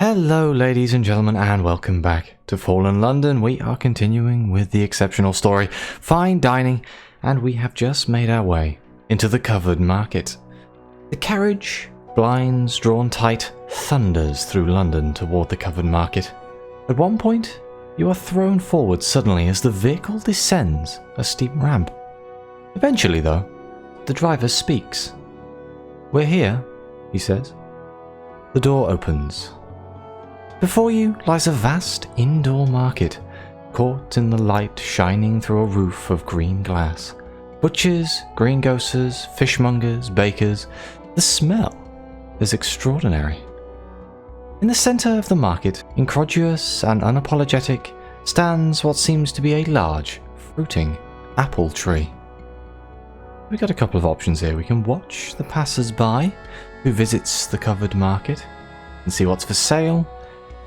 Hello ladies and gentlemen, and welcome back to Fallen London. We are continuing with the exceptional story, fine dining, and we have just made our way into the covered market. The carriage, blinds drawn tight, thunders through London toward the covered market. At one point, you are thrown forward suddenly as the vehicle descends a steep ramp. Eventually though, the driver speaks. "We're here," he says. The door opens. Before you lies a vast indoor market, caught in the light shining through a roof of green glass. Butchers, greengrocers, fishmongers, bakers. The smell is extraordinary. In the centre of the market, incredulous and unapologetic, stands what seems to be a large, fruiting apple tree. We've got a couple of options here. We can watch the passers-by who visits the covered market and see what's for sale.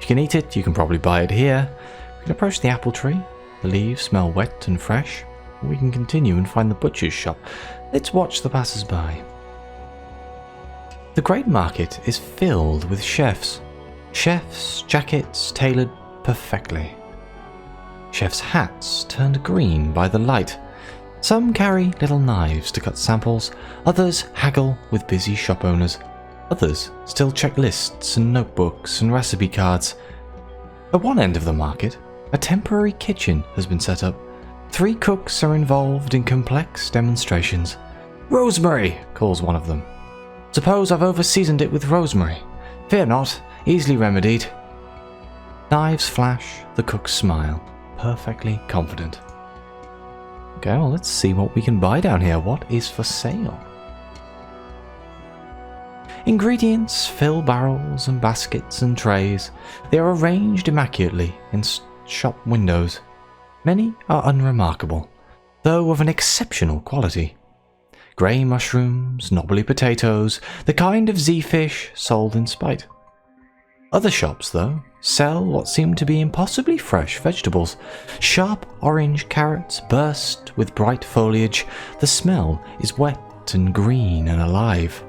You can eat it, you can probably buy it here. We can approach the apple tree. The leaves smell wet and fresh. Or we can continue and find the butcher's shop. Let's watch the passers-by. The great market is filled with chefs. Chefs' jackets tailored perfectly. Chefs' hats turned green by the light. Some carry little knives to cut samples. Others haggle with busy shop owners. Others still check lists and notebooks and recipe cards. At one end of the market, a temporary kitchen has been set up. 3 cooks are involved in complex demonstrations. "Rosemary," calls one of them. "Suppose I've over-seasoned it with rosemary. Fear not, easily remedied." Knives flash, the cooks smile, perfectly confident. Okay, well, let's see what we can buy down here. What is for sale? Ingredients fill barrels and baskets and trays. They are arranged immaculately in shop windows. Many are unremarkable, though of an exceptional quality. Grey mushrooms, knobbly potatoes, the kind of Z-fish sold in spite. Other shops, though, sell what seem to be impossibly fresh vegetables. Sharp orange carrots burst with bright foliage. The smell is wet and green and alive.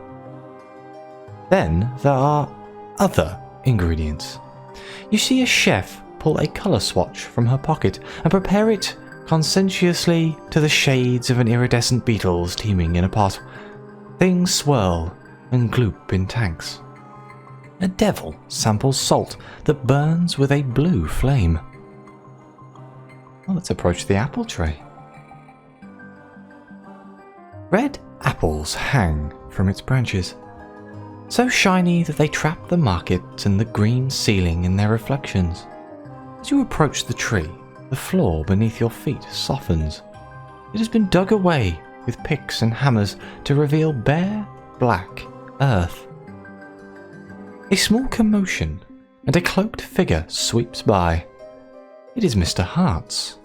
Then there are other ingredients. You see a chef pull a colour swatch from her pocket and prepare it conscientiously to the shades of an iridescent beetles teeming in a pot. Things swirl and gloop in tanks. A devil samples salt that burns with a blue flame. Well, let's approach the apple tray. Red apples hang from its branches, so shiny that they trap the market and the green ceiling in their reflections. As you approach the tree, the floor beneath your feet softens. It has been dug away with picks and hammers to reveal bare, black earth. A small commotion, and a cloaked figure sweeps by. It is Mr. Hart's.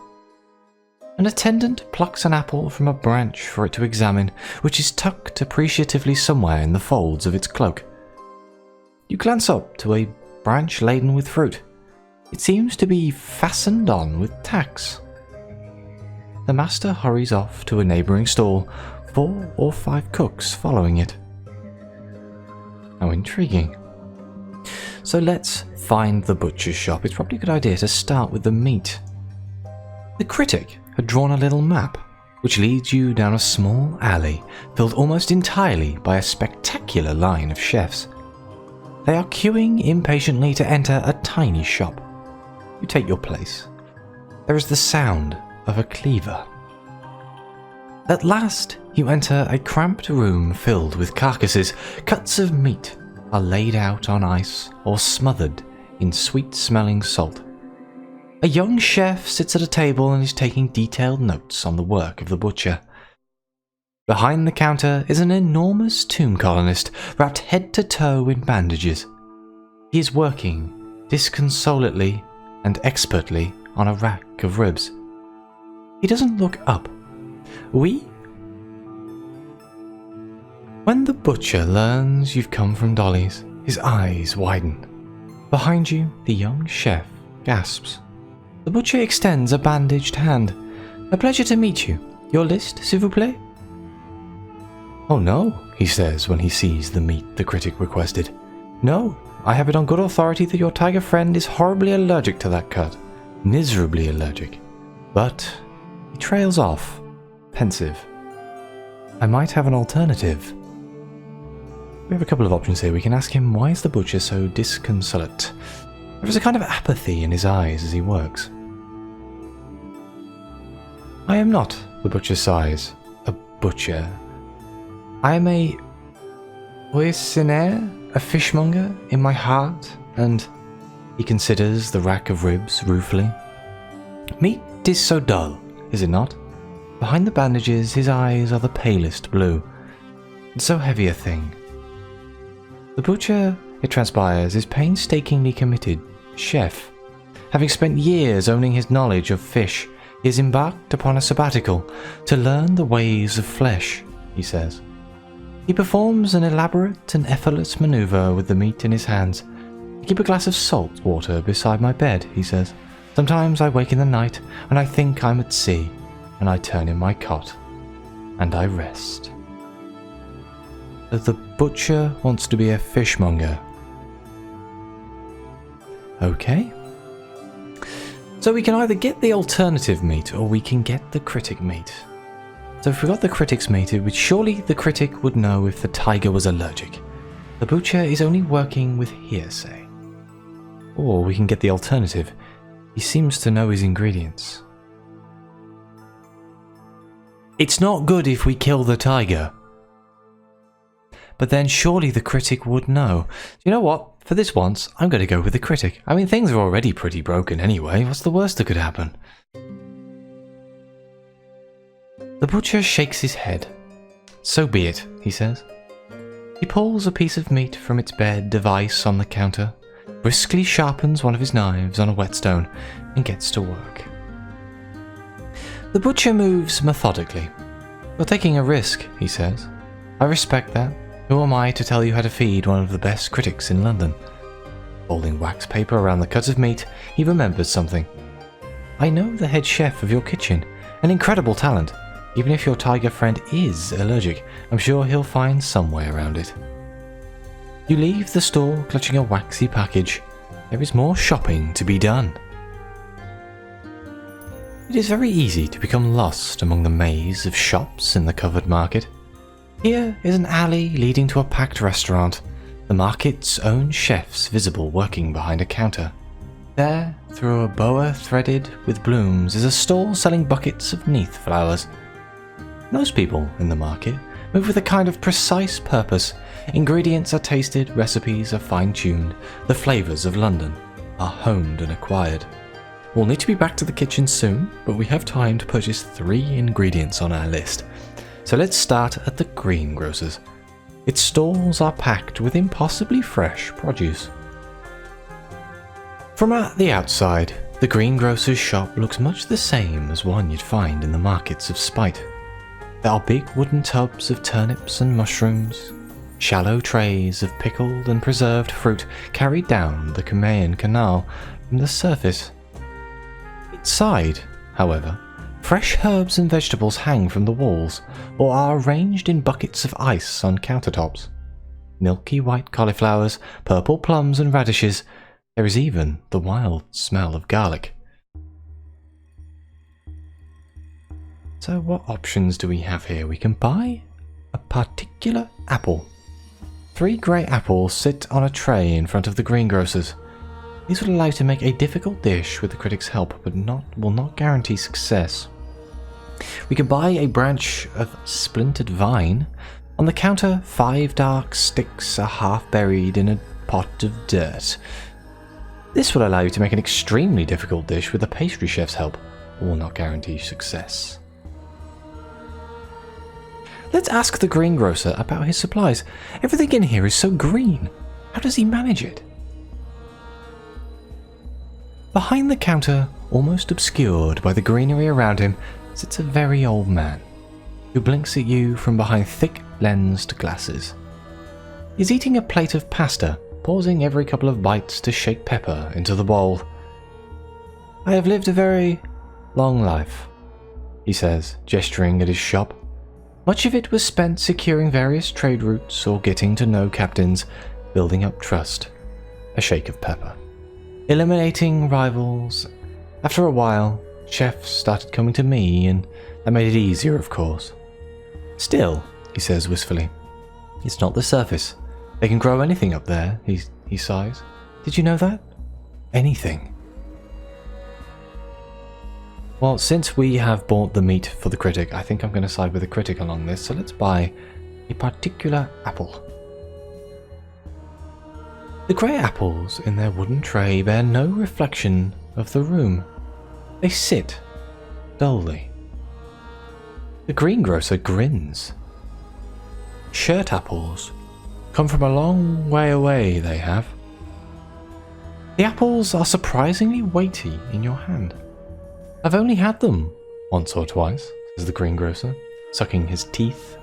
An attendant plucks an apple from a branch for it to examine, which is tucked appreciatively somewhere in the folds of its cloak. You glance up to a branch laden with fruit. It seems to be fastened on with tacks. The master hurries off to a neighbouring stall, 4 or 5 cooks following it. How intriguing. So let's find the butcher's shop. It's probably a good idea to start with the meat. The critic had drawn a little map, which leads you down a small alley filled almost entirely by a spectacular line of chefs. They are queuing impatiently to enter a tiny shop. You take your place. There is the sound of a cleaver. At last, you enter a cramped room filled with carcasses. Cuts of meat are laid out on ice or smothered in sweet-smelling salt. A young chef sits at a table and is taking detailed notes on the work of the butcher. Behind the counter is an enormous tomb colonist wrapped head to toe in bandages. He is working disconsolately and expertly on a rack of ribs. He doesn't look up. Oui? When the butcher learns you've come from Dolly's, his eyes widen. Behind you, the young chef gasps. The butcher extends a bandaged hand. "A pleasure to meet you. Your list, s'il vous plaît?" "Oh no," he says when he sees the meat the critic requested. "No, I have it on good authority that your tiger friend is horribly allergic to that cut. Miserably allergic. But he trails off, pensive. I might have an alternative. We have a couple of options here. We can ask him, why is the butcher so disconsolate? There is a kind of apathy in his eyes as he works. I am not, the butcher sighs, a butcher. I am a poissonnier, a fishmonger in my heart, and he considers the rack of ribs ruefully. Meat is so dull, is it not? Behind the bandages his eyes are the palest blue. It's so heavy a thing. The butcher, it transpires, is painstakingly committed chef. Having spent years owning his knowledge of fish, he has embarked upon a sabbatical to learn the ways of flesh, he says. He performs an elaborate and effortless maneuver with the meat in his hands. I keep a glass of salt water beside my bed, he says. Sometimes I wake in the night and I think I'm at sea, and I turn in my cot, and I rest. The butcher wants to be a fishmonger. Okay. So we can either get the alternative meat or we can get the critic meat. So if we got the critic's meat, surely the critic would know if the tiger was allergic. The butcher is only working with hearsay. Or we can get the alternative. He seems to know his ingredients. It's not good if we kill the tiger. But then surely the critic would know. You know what? For this once, I'm going to go with the critic. I mean, things are already pretty broken anyway. What's the worst that could happen? The butcher shakes his head. So be it, he says. He pulls a piece of meat from its bed of ice on the counter, briskly sharpens one of his knives on a whetstone, and gets to work. The butcher moves methodically. You're taking a risk, he says. I respect that. Who am I to tell you how to feed one of the best critics in London? Folding wax paper around the cut of meat, he remembers something. I know the head chef of your kitchen, an incredible talent. Even if your tiger friend is allergic, I'm sure he'll find some way around it. You leave the store clutching a waxy package. There is more shopping to be done. It is very easy to become lost among the maze of shops in the covered market. Here is an alley leading to a packed restaurant, the market's own chefs visible working behind a counter. There, through a boa threaded with blooms, is a stall selling buckets of neath flowers. Most people in the market move with a kind of precise purpose. Ingredients are tasted, recipes are fine-tuned, the flavours of London are honed and acquired. We'll need to be back to the kitchen soon, but we have time to purchase 3 ingredients on our list. So let's start at the greengrocer's. Its stalls are packed with impossibly fresh produce. From the outside, the greengrocer's shop looks much the same as one you'd find in the markets of Spite. There are big wooden tubs of turnips and mushrooms, shallow trays of pickled and preserved fruit carried down the Cumaean Canal from the surface. Inside, however, fresh herbs and vegetables hang from the walls or are arranged in buckets of ice on countertops. Milky white cauliflowers, purple plums and radishes. There is even the wild smell of garlic. So what options do we have here? We can buy a particular apple. 3 grey apples sit on a tray in front of the greengrocer's. These will allow you to make a difficult dish with the critic's help, but will not guarantee success. We can buy a branch of splintered vine. On the counter, 5 dark sticks are half buried in a pot of dirt. This will allow you to make an extremely difficult dish with the pastry chef's help, but will not guarantee success. Let's ask the greengrocer about his supplies. Everything in here is so green. How does he manage it? Behind the counter, almost obscured by the greenery around him, sits a very old man, who blinks at you from behind thick lensed glasses. He's eating a plate of pasta, pausing every couple of bites to shake pepper into the bowl. I have lived a very long life, he says, gesturing at his shop. Much of it was spent securing various trade routes or getting to know captains, building up trust. a shake of pepper. Eliminating rivals. After a while, chefs started coming to me, and that made it easier, of course. Still, he says wistfully, it's not the surface. They can grow anything up there, he sighs. Did you know that? Anything. Well, since we have bought the meat for the critic, I think I'm going to side with the critic along this, so let's buy a particular apple. The grey apples in their wooden tray bear no reflection of the room. They sit dully. The greengrocer grins. Shirt apples come from a long way away, they have. The apples are surprisingly weighty in your hand. I've only had them once or twice, says the greengrocer, sucking his teeth.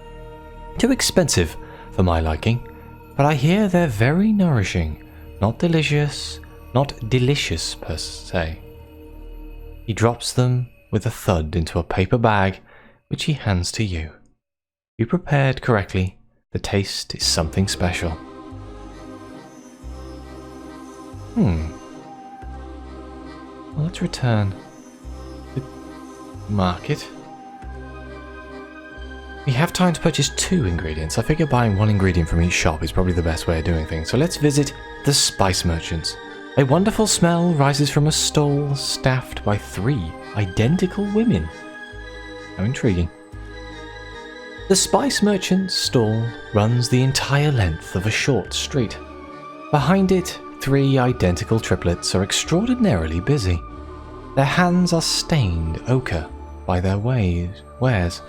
Too expensive for my liking, but I hear they're very nourishing. Not delicious per se. He drops them with a thud into a paper bag, which he hands to you. Be prepared correctly, the taste is something special. Well, let's return to the market. We have time to purchase 2 ingredients. I figure buying 1 ingredient from each shop is probably the best way of doing things. So let's visit the spice merchants. A wonderful smell rises from a stall staffed by 3 identical women. How intriguing. The spice merchant's stall runs the entire length of a short street. Behind it, 3 identical triplets are extraordinarily busy. Their hands are stained ochre by their wares.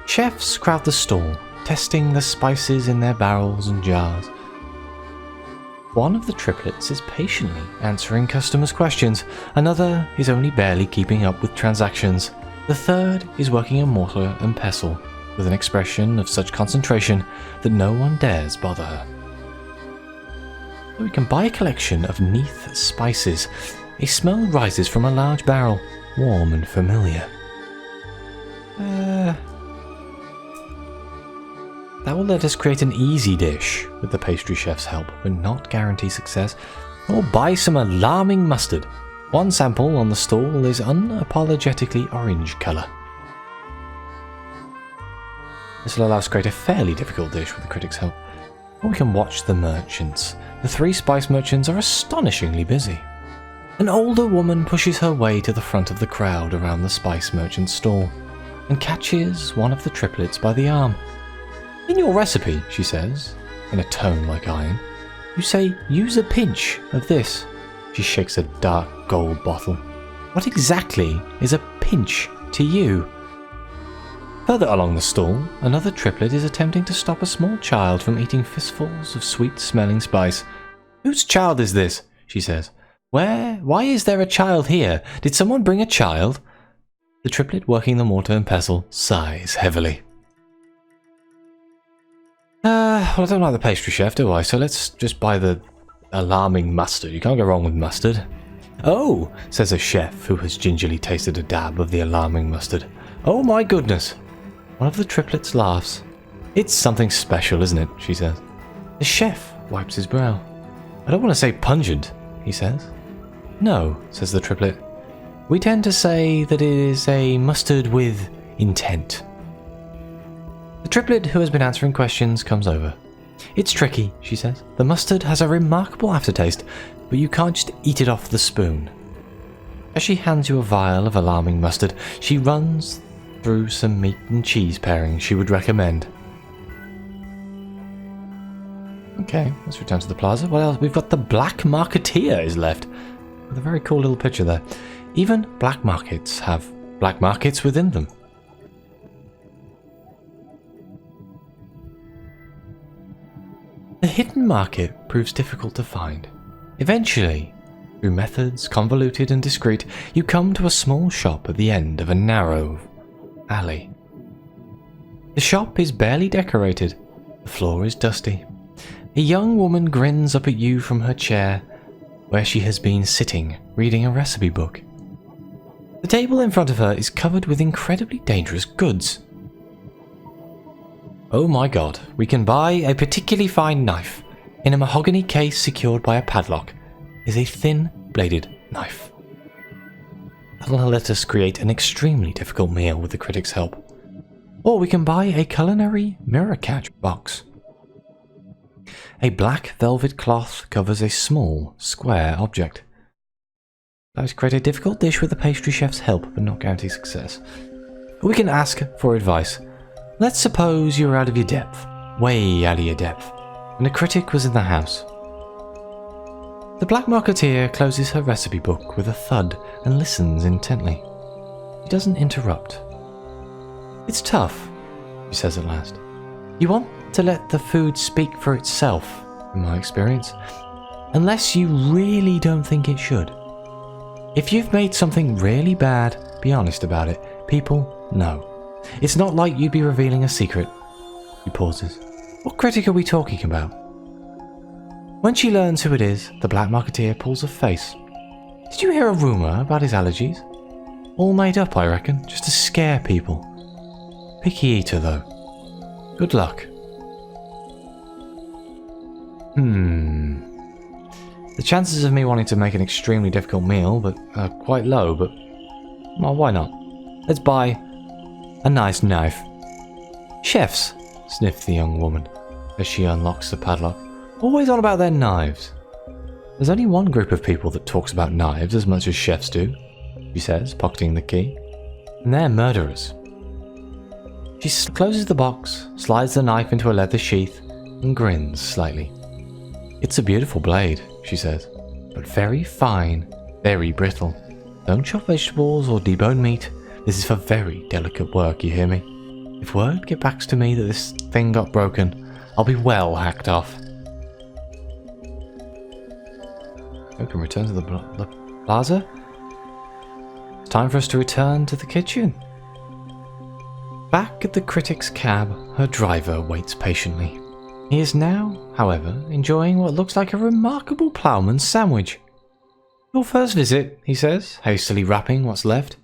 Chefs crowd the stall, testing the spices in their barrels and jars. One of the triplets is patiently answering customers' questions, another is only barely keeping up with transactions, the third is working a mortar and pestle with an expression of such concentration that no one dares bother her. So we can buy a collection of Neath spices. A smell rises from a large barrel, warm and familiar. That will let us create an easy dish with the pastry chef's help, but not guarantee success. Or buy some alarming mustard. 1 sample on the stall is unapologetically orange colour. This will allow us to create a fairly difficult dish with the critic's help. Or we can watch the merchants. The 3 spice merchants are astonishingly busy. An older woman pushes her way to the front of the crowd around the spice merchant's stall and catches one of the triplets by the arm. In your recipe, she says, in a tone like iron, you say use a pinch of this. She shakes a dark gold bottle. What exactly is a pinch to you? Further along the stall, another triplet is attempting to stop a small child from eating fistfuls of sweet-smelling spice. Whose child is this? She says. Why is there a child here? Did someone bring a child? The triplet working the mortar and pestle sighs heavily. Well, I don't like the pastry chef, do I? So let's just buy the alarming mustard. You can't go wrong with mustard. Oh, says a chef who has gingerly tasted a dab of the alarming mustard. Oh my goodness. One of the triplets laughs. It's something special, isn't it? She says. The chef wipes his brow. I don't want to say pungent, he says. No, says the triplet. We tend to say that it is a mustard with intent. The triplet who has been answering questions comes over. It's tricky, she says. The mustard has a remarkable aftertaste, but you can't just eat it off the spoon. As she hands you a vial of alarming mustard, she runs through some meat and cheese pairings she would recommend. Okay, let's return to the plaza. What else? We've got the Black Marketeer is left, with a very cool little picture there. Even black markets have black markets within them. The hidden market proves difficult to find. Eventually, through methods convoluted and discreet, you come to a small shop at the end of a narrow alley. The shop is barely decorated. The floor is dusty. A young woman grins up at you from her chair, where she has been sitting, reading a recipe book. The table in front of her is covered with incredibly dangerous goods. Oh my god, we can buy a particularly fine knife. In a mahogany case secured by a padlock is a thin-bladed knife. That'll let us create an extremely difficult meal with the critic's help. Or we can buy a culinary mirror catch box. A black velvet cloth covers a small, square object. Allows to create a difficult dish with the pastry chef's help, but not guarantee success. We can ask for advice. Let's suppose you're out of your depth, way out of your depth, and a critic was in the house. The Black Marketeer closes her recipe book with a thud and listens intently. She doesn't interrupt. It's tough, she says at last. You want to let the food speak for itself, in my experience, unless you really don't think it should. If you've made something really bad, be honest about it. People know. It's not like you'd be revealing a secret. He pauses. What critic are we talking about? When she learns who it is, the Black Marketeer pulls a face. Did you hear a rumour about his allergies? All made up, I reckon, just to scare people. Picky eater, though. Good luck. The chances of me wanting to make an extremely difficult meal are quite low, but well, why not? Let's buy a nice knife. Chefs, sniffed the young woman as she unlocks the padlock. Always on about their knives. There's only one group of people that talks about knives as much as chefs do, she says, pocketing the key. And they're murderers. She closes the box, slides the knife into a leather sheath, and grins slightly. It's a beautiful blade, she says, but very fine, very brittle. Don't chop vegetables or debone meat. This is for very delicate work, you hear me? If word get back to me that this thing got broken, I'll be well hacked off. We can return to the plaza. It's time for us to return to the kitchen. Back at the critic's cab, her driver waits patiently. He is now, however, enjoying what looks like a remarkable ploughman's sandwich. Your first visit, he says, hastily wrapping what's left.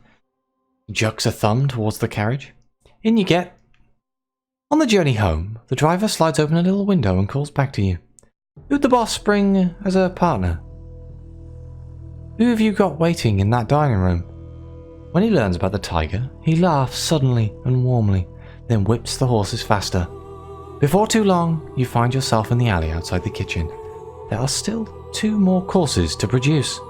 He jerks a thumb towards the carriage. In you get. On the journey home, the driver slides open a little window and calls back to you. Who'd the boss bring as a partner? Who have you got waiting in that dining room? When he learns about the tiger, he laughs suddenly and warmly, then whips the horses faster. Before too long, you find yourself in the alley outside the kitchen. There are still 2 more courses to produce.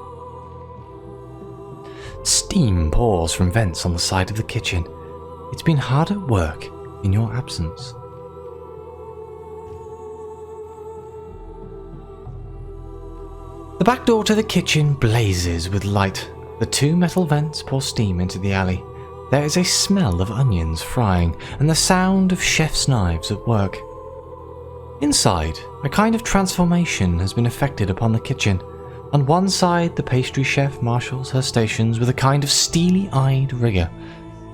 Steam pours from vents on the side of the kitchen. It's been hard at work in your absence. The back door to the kitchen blazes with light. The 2 metal vents pour steam into the alley. There is a smell of onions frying and the sound of chef's knives at work. Inside, a kind of transformation has been effected upon the kitchen. On one side, the pastry chef marshals her stations with a kind of steely-eyed rigour.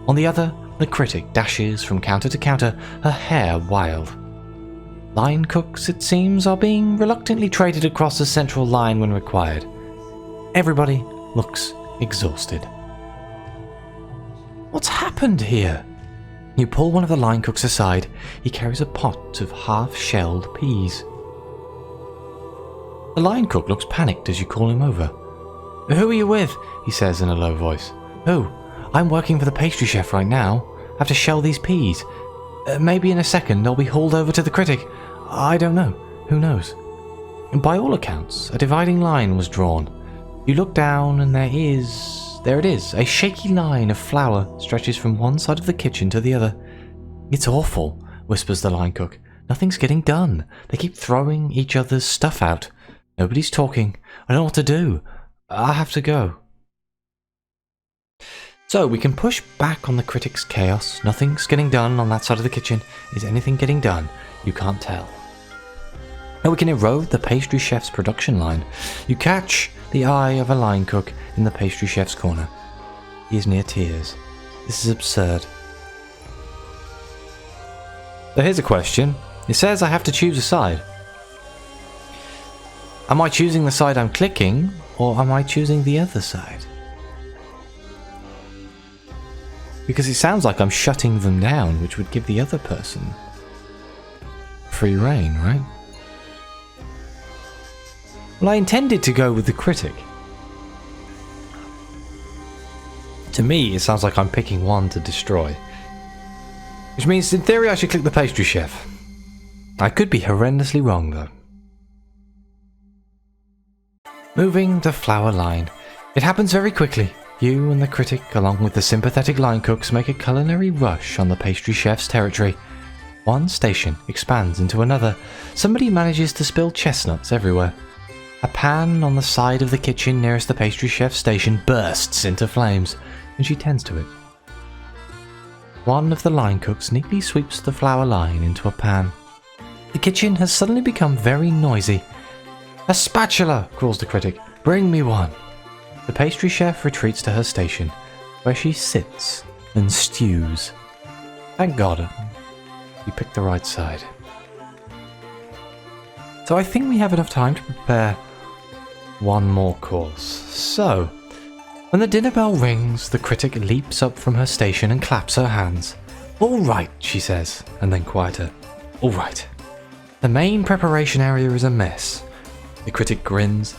On the other, the critic dashes from counter to counter, her hair wild. Line cooks, it seems, are being reluctantly traded across the central line when required. Everybody looks exhausted. What's happened here? You pull one of the line cooks aside. He carries a pot of half-shelled peas. The line cook looks panicked as you call him over. Who are you with? He says in a low voice. Oh, I'm working for the pastry chef right now. I have to shell these peas. Maybe in a second I'll be hauled over to the critic. I don't know. Who knows? By all accounts, a dividing line was drawn. You look down and there it is, a shaky line of flour stretches from one side of the kitchen to the other. It's awful, whispers the line cook. Nothing's getting done. They keep throwing each other's stuff out. Nobody's talking. I don't know what to do. I have to go. So we can push back on the critic's chaos. Nothing's getting done on that side of the kitchen. Is anything getting done? You can't tell. Now we can erode the pastry chef's production line. You catch the eye of a line cook in the pastry chef's corner. He is near tears. This is absurd. So here's a question. It says I have to choose a side. Am I choosing the side I'm clicking, or am I choosing the other side? Because it sounds like I'm shutting them down, which would give the other person free reign, right? Well, I intended to go with the critic. To me, it sounds like I'm picking one to destroy. Which means, in theory, I should click the pastry chef. I could be horrendously wrong, though. Moving the flour line. It happens very quickly. You and the critic, along with the sympathetic line cooks, make a culinary rush on the pastry chef's territory. One station expands into another. Somebody manages to spill chestnuts everywhere. A pan on the side of the kitchen nearest the pastry chef's station bursts into flames, and she tends to it. One of the line cooks neatly sweeps the flour line into a pan. The kitchen has suddenly become very noisy. "A spatula!" calls the critic. "Bring me one." The pastry chef retreats to her station, where she sits and stews. Thank God, you picked the right side. So I think we have enough time to prepare one more course. So, when the dinner bell rings, the critic leaps up from her station and claps her hands. "All right," she says, and then quieter. "All right." The main preparation area is a mess. The critic grins.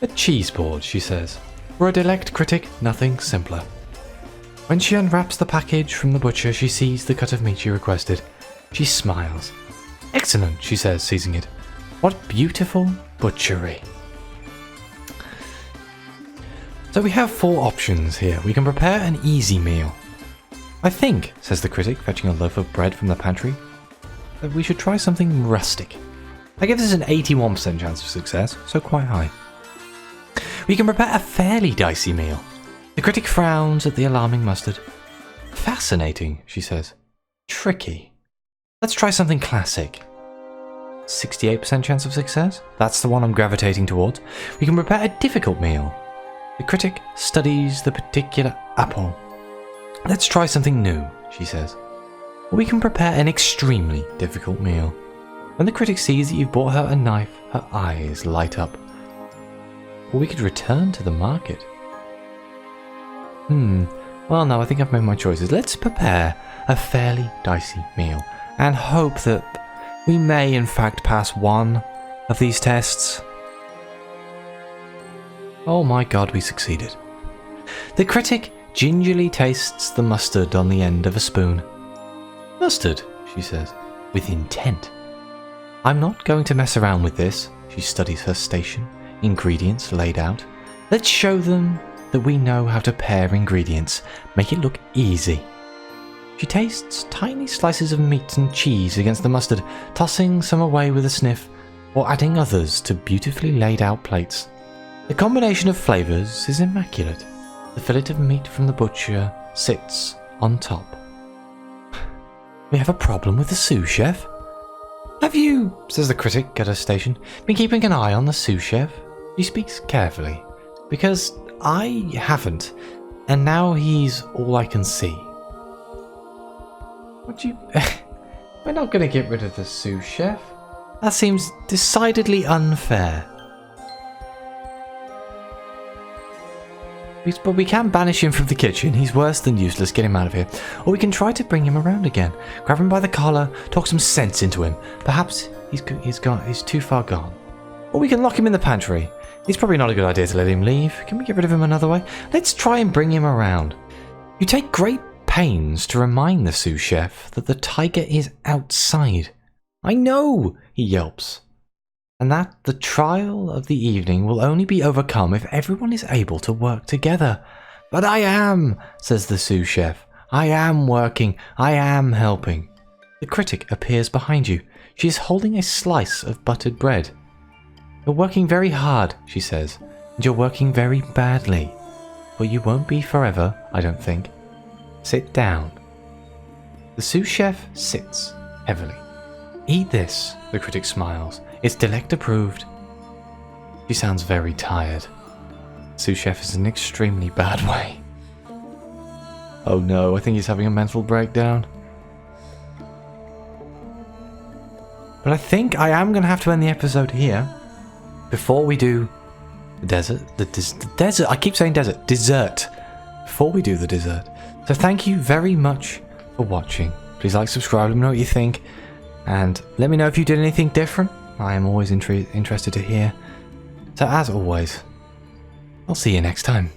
"A cheese board," she says. For a Delect critic, nothing simpler. When she unwraps the package from the butcher, she sees the cut of meat she requested. She smiles. "Excellent," she says, seizing it. "What beautiful butchery." So we have 4 options here. We can prepare an easy meal. "I think," says the critic, fetching a loaf of bread from the pantry, "that we should try something rustic." I give this an 81% chance of success, so quite high. "We can prepare a fairly dicey meal." The critic frowns at the alarming mustard. "Fascinating," she says. "Tricky. Let's try something classic." 68% chance of success? That's the one I'm gravitating towards. "We can prepare a difficult meal." The critic studies the particular apple. "Let's try something new," she says. "Or we can prepare an extremely difficult meal." When the critic sees that you've bought her a knife, her eyes light up. Or we could return to the market. Well, no, I think I've made my choices. Let's prepare a fairly dicey meal and hope that we may in fact pass one of these tests. Oh my God, we succeeded. The critic gingerly tastes the mustard on the end of a spoon. "Mustard," she says, with intent. "I'm not going to mess around with this." She studies her station. Ingredients laid out. "Let's show them that we know how to pair ingredients. Make it look easy." She tastes tiny slices of meat and cheese against the mustard, tossing some away with a sniff, or adding others to beautifully laid out plates. The combination of flavours is immaculate. The fillet of meat from the butcher sits on top. "We have a problem with the sous chef." "Have you," says the critic at her station, "been keeping an eye on the sous chef?" She speaks carefully. "Because I haven't, and now he's all I can see." "What you... We're not going to get rid of the sous chef. That seems decidedly unfair." "But we can banish him from the kitchen. He's worse than useless. Get him out of here. Or we can try to bring him around again. Grab him by the collar, talk some sense into him. Perhaps he's too far gone. Or we can lock him in the pantry. It's probably not a good idea to let him leave. Can we get rid of him another way? Let's try and bring him around." You take great pains to remind the sous chef that the tiger is outside. "I know," he yelps. "And that the trial of the evening will only be overcome if everyone is able to work together." "But I am," says the sous chef. "I am working. I am helping." The critic appears behind you. She is holding a slice of buttered bread. "You're working very hard," she says, "and you're working very badly. But you won't be forever, I don't think. Sit down." The sous chef sits heavily. "Eat this," the critic smiles. "It's Delect approved." She sounds very tired. Sous chef is in an extremely bad way. Oh no, I think he's having a mental breakdown. But I think I am going to have to end the episode here. Before we do the desert, I keep saying dessert. Before we do the dessert. So thank you very much for watching. Please like, subscribe, let me know what you think. And let me know if you did anything different. I am always interested to hear. So as always, I'll see you next time.